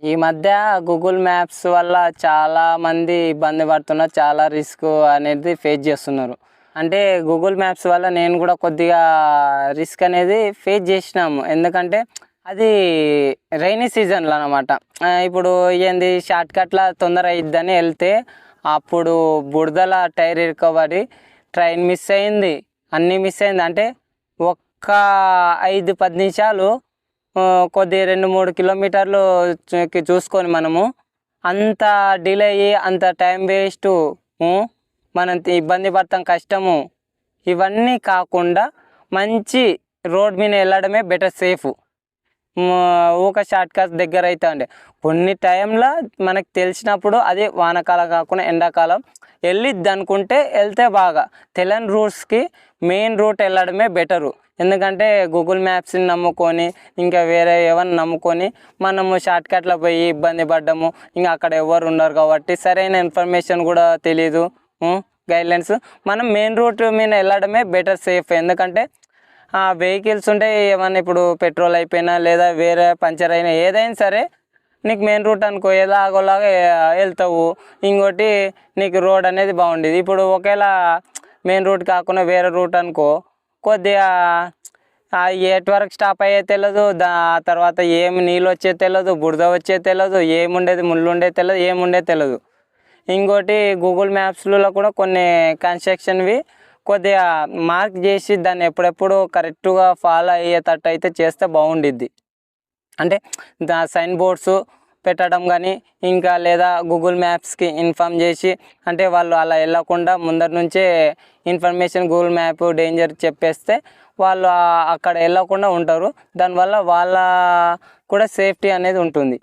ఈ మధ్య Google maps వల్ల చాలామంది ఇబ్బంది పడుతున్నారు. చాలా రిస్క్ అనేది ఫేస్ చేస్తున్నారు. అంటే గూగుల్ మ్యాప్స్ వల్ల నేను కూడా కొద్దిగా రిస్క్ అనేది ఫేస్ చేసినాము. ఎందుకంటే అది రైనీ సీజన్లో అనమాట. ఇప్పుడు ఏంది షార్ట్కట్లో తొందర అయిద్దని వెళ్తే అప్పుడు బురదల టైర్ ఇరుకబడి ట్రైన్ మిస్ అయింది, అన్నీ మిస్ అయింది. అంటే ఒక్క 5-10 నిమిషాలు కొద్ది 2-3 కిలోమీటర్లు చూసుకొని మనము అంత డిలే అయ్యి అంత టైం వేస్ట్, మనం ఇబ్బంది పడతాం, కష్టము. ఇవన్నీ కాకుండా మంచి రోడ్ మీద వెళ్ళడమే బెటర్, సేఫ్. ఊక షార్ట్కట్స్ దగ్గర అయితే ఉండే కొన్ని టైంలో మనకు తెలిసినప్పుడు అది వానాకాలం కాకుండా ఎండాకాలం వెళ్ళిద్ది అనుకుంటే వెళ్తే బాగా తెలియని రూట్స్కి మెయిన్ రూట్ వెళ్ళడమే బెటరు. ఎందుకంటే గూగుల్ మ్యాప్స్ని నమ్ముకొని ఇంకా వేరే ఏమన్నా నమ్ముకొని మనము షార్ట్కట్లో పోయి ఇబ్బంది పడ్డాము. ఇంకా అక్కడ ఎవరు ఉండరు కాబట్టి సరైన ఇన్ఫర్మేషన్ కూడా తెలీదు, గైడ్లైన్స్. మనం మెయిన్ రూట్ మీద వెళ్ళడమే బెటర్, సేఫ్. ఎందుకంటే వెహికల్స్ ఉంటే ఏమన్నా ఇప్పుడు పెట్రోల్ అయిపోయినా లేదా వేరే పంచర్ అయినా ఏదైనా సరే నీకు మెయిన్ రూట్ అనుకో ఎలాగోలాగా వెళ్తావు. ఇంకోటి నీకు రోడ్ అనేది బాగుండేది. ఇప్పుడు ఒకవేళ మెయిన్ రూట్ కాకుండా వేరే రూట్ అనుకో, కొద్దిగా ఎటు వరకు స్టాప్ అయ్యేది తెలియదు, తర్వాత ఏమి నీళ్ళు వచ్చేది తెలియదు, బురద వచ్చేది తెలియదు, ఏముండేది ముళ్ళు ఉండేది తెలియదు, ఏముండేది తెలియదు. ఇంకోటి గూగుల్ మ్యాప్స్లో కూడా కొన్ని కన్స్ట్రక్షన్వి కొద్దిగా మార్క్ చేసి దాన్ని ఎప్పుడెప్పుడు కరెక్ట్గా ఫాలో అయ్యేటట్టు అయితే చేస్తే బాగుండిద్ది. అంటే సైన్ బోర్డ్స్ పెట్టడం కానీ ఇంకా లేదా గూగుల్ మ్యాప్స్కి ఇన్ఫామ్ చేసి, అంటే వాళ్ళు అలా వెళ్ళకుండా ముందరి నుంచే ఇన్ఫర్మేషన్ గూగుల్ మ్యాప్ డేంజర్ చెప్పేస్తే వాళ్ళు అక్కడ వెళ్ళకుండా ఉంటారు. దానివల్ల వాళ్ళ కూడా సేఫ్టీ అనేది ఉంటుంది.